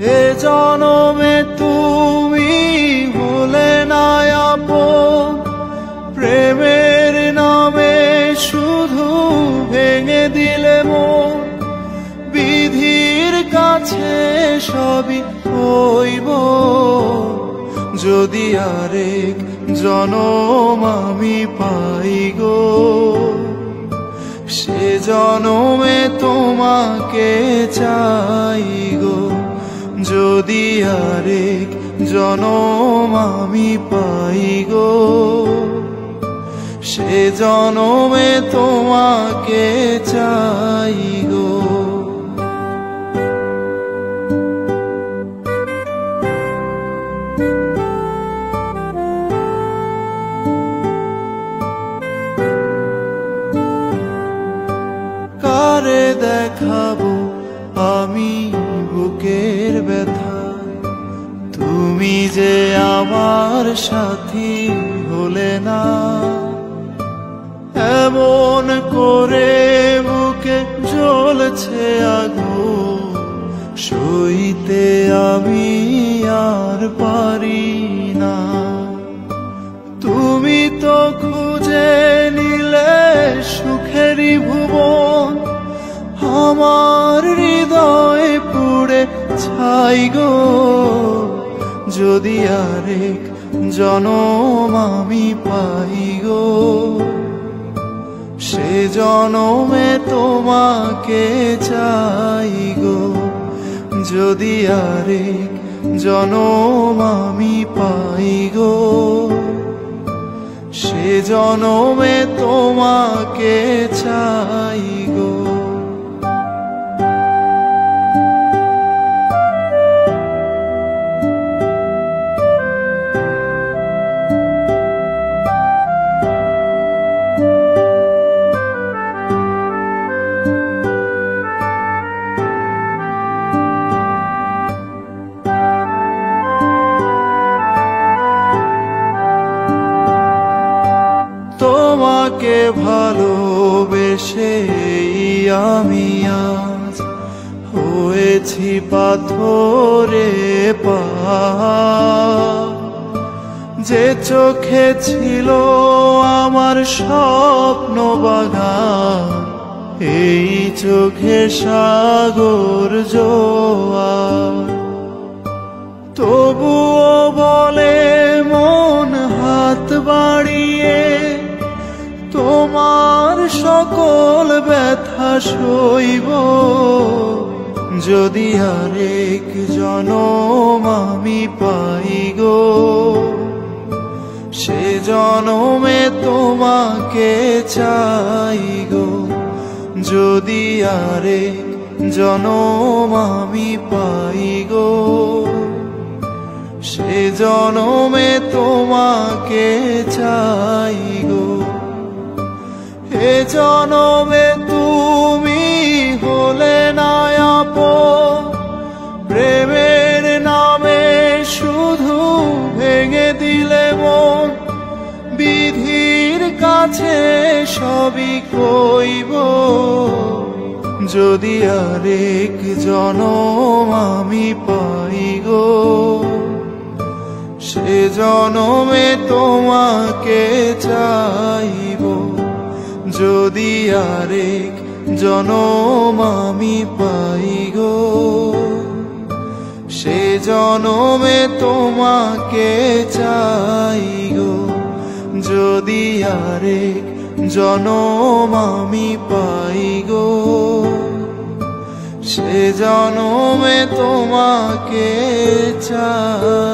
এ জনমে তুমি হলে না আপন, প্রেমের নামে শুধু ভেঙে দিলে মন। বিধির কাছে সবই হইব, যদি আরেক জনম আমি পাই গো। সে জনমে তোমাকে চাই গো, যদি আরেক জনম আমি পাই গো। সে জনমে তোমাকে চাই গো। কারে দেখাবো আমি বুকের ব্যথা, তুমি যে আমার সাথী হলে না। এমন করে বুকে জ্বলছে আগুন, সইতে আমি আর পারি না। তুমি তো খুঁজে নিলে সুখেরই ভুবন, আমার হৃদয় পুড়ে ছাই গো। যদি আরেক জনম আমি পাই গো, সে জনমে তোমাকে চাই গো। যদি আরেক জনম আমি পাই গো, সে জনমে তোমাকে চাই গো। তোমাকে ভালোবেসে আমি আজ হয়েছি পাথরে পাহাড়। যে চোখে ছিল আমার স্বপ্ন বাগান, এই চোখে সাগর জোয়ার। তবুও বলে মন হাত বাড়িয়ে, তোমার সকল ব্যথা সইব। যদি আরেক জনম আমি পাই গো, সে জনমে তোমাকে চাই গো। যদি আরেক জনম আমি পাই গো, সে জনমে তোমাকে চাই গো। এ জনমে তুমি হলে না আপন, প্রেমের নামে শুধু ভেঙে দিলে মন। বিধির কাছে সবই কইব, যদি আরেক জনম আমি পাই গো। সে জনমে তোমাকে চাইব, যদি আরেক জনম আমি পাই গো। সে জনমে তোমাকে চাই গো, যদি আরেক জনম আমি পাই গো। সে জনমে তোমাকে চাই।